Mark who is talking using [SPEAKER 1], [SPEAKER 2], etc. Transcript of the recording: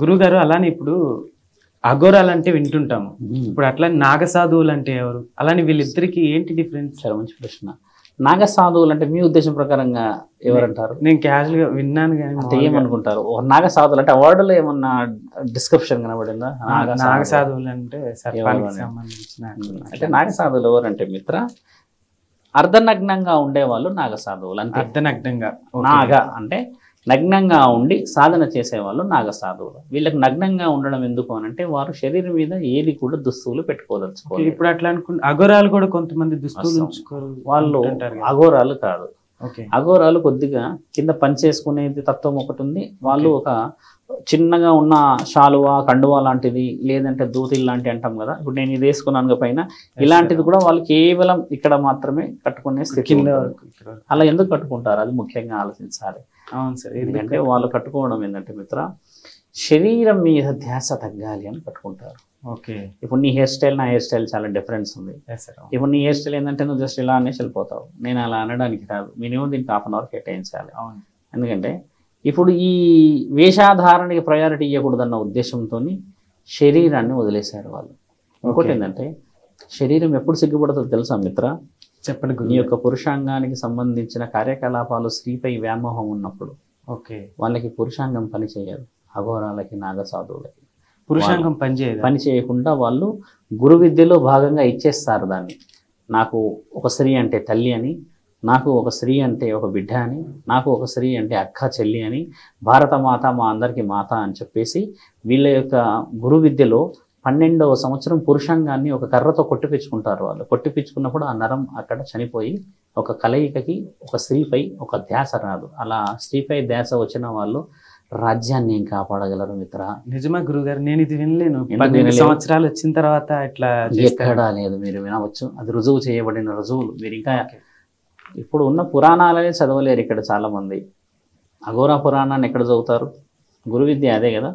[SPEAKER 1] గురుగారు అలానే ఇప్పుడు అఘోరాలు అంటే వింటుంటాము. ఇప్పుడు అట్లా నాగసాధువులు అంటే ఎవరు? అలానే వీళ్ళిద్దరికి ఏంటి డిఫరెన్స్?
[SPEAKER 2] చాలా మంచి ప్రశ్న. నాగసాధువులు అంటే మీ ఉద్దేశం ప్రకారంగా ఎవరంటారు?
[SPEAKER 1] నేను క్యాజువల్ గా విన్నాను కానీ
[SPEAKER 2] అంటే ఏమనుకుంటారు? నాగసాధువులు అంటే వర్డ్లో ఏమన్నా డిస్క్రిప్షన్ కనబడిందా?
[SPEAKER 1] నాగసాధువులు అంటే సర్పానికి సంబంధించిన
[SPEAKER 2] అంటే నాగసాధువులు ఎవరంటే మిత్ర, అర్ధనగ్నంగా ఉండేవాళ్ళు నాగసాధువులు. అంటే
[SPEAKER 1] అర్ధనగ్నంగా
[SPEAKER 2] నాగ అంటే నగ్నంగా ఉండి సాధన చేసేవాళ్ళు నాగసాధువులు. వీళ్ళకి నగ్నంగా ఉండడం ఎందుకు అని అంటే వారు శరీరం మీద ఏది కూడా దుస్తువులు పెట్టుకోదలుచుకోవాలి.
[SPEAKER 1] ఇప్పుడు అట్లా అనుకుంటే అఘోరాలు కూడా కొంతమంది దుస్తులు ఉంచుకోరు.
[SPEAKER 2] వాళ్ళు అఘోరాలు కాదు. అఘోరాలు కొద్దిగా కింద పనిచేసుకునేది తత్వం ఒకటి ఉంది. వాళ్ళు ఒక చిన్నగా ఉన్న శాలువా కండువా లాంటిది, లేదంటే దూతిల్ లాంటి అంటాం కదా, ఇప్పుడు నేను ఇది వేసుకున్నాను పైన, ఇలాంటిది కూడా వాళ్ళు కేవలం ఇక్కడ మాత్రమే కట్టుకునే స్థితి. అలా ఎందుకు కట్టుకుంటారు? అది ముఖ్యంగా ఆలోచించాలి.
[SPEAKER 1] అవును సార్.
[SPEAKER 2] ఎందుకంటే వాళ్ళు కట్టుకోవడం ఏంటంటే మిత్ర, శరీరం మీద ధ్యాస తగ్గాలి అని కట్టుకుంటారు.
[SPEAKER 1] ఓకే.
[SPEAKER 2] ఇప్పుడు నీ హెయిర్ స్టైల్ నా హెయిర్ స్టైల్ చాలా డిఫరెన్స్ ఉంది. ఇప్పుడు నీ హెయిర్ స్టైల్ ఏంటంటే నువ్వు జస్ట్ ఇలా అనేసి వెళ్ళిపోతావు. నేను అలా అనడానికి కాదు, మినిమం దీనికి 1/2 అవర్ కేటాయించాలి. ఎందుకంటే ఇప్పుడు ఈ వేషాధారణకి ప్రయారిటీ ఇవ్వకూడదన్న ఉద్దేశంతో శరీరాన్ని వదిలేశారు వాళ్ళు. ఇంకోటి ఏంటంటే శరీరం ఎప్పుడు సిగ్గుపడుతుందో తెలుసా మిత్ర?
[SPEAKER 1] చెప్పండి.
[SPEAKER 2] నీ యొక్క పురుషాంగానికి సంబంధించిన కార్యకలాపాలు స్త్రీపై వ్యామోహం ఉన్నప్పుడు వాళ్ళకి పురుషాంగం పని చేయదు. అఘోరాలకి నాగసాధువులకి
[SPEAKER 1] పురుషాంగం పని
[SPEAKER 2] చేయకుండా వాళ్ళు గురు విద్యలో భాగంగా ఇచ్చేస్తారు దాన్ని. నాకు ఒక స్త్రీ అంటే తల్లి అని, నాకు ఒక స్త్రీ అంటే ఒక బిడ్డ అని, నాకు ఒక స్త్రీ అంటే అక్క చెల్లి అని, భారత మాత మా అందరికీ మాత అని చెప్పేసి వీళ్ళ యొక్క గురు విద్యలో 12వ సంవత్సరం పురుషాంగాన్ని ఒక కర్రతో కొట్టిపించుకుంటారు. వాళ్ళు కొట్టిపించుకున్నప్పుడు ఆ నరం అక్కడ చనిపోయి ఒక కలయికకి ఒక స్త్రీపై ఒక ధ్యాస రాదు. అలా స్త్రీపై ధ్యాస వచ్చిన వాళ్ళు రాజ్యాన్ని ఏం కాపాడగలరు మిత్ర?
[SPEAKER 1] నిజమా గురుగారు? నేను ఇది వినలేను. 12 సంవత్సరాలు వచ్చిన తర్వాత ఇట్లా
[SPEAKER 2] ఎక్కడా లేదు. మీరు వినవచ్చు, అది రుజువు చేయబడిన రుజువులు. మీరు ఇంకా ఇప్పుడు ఉన్న పురాణాలనే చదవలేరు ఇక్కడ చాలా మంది. అఘోరా పురాణాన్ని ఎక్కడ చదువుతారు? గురు విద్య అదే కదా.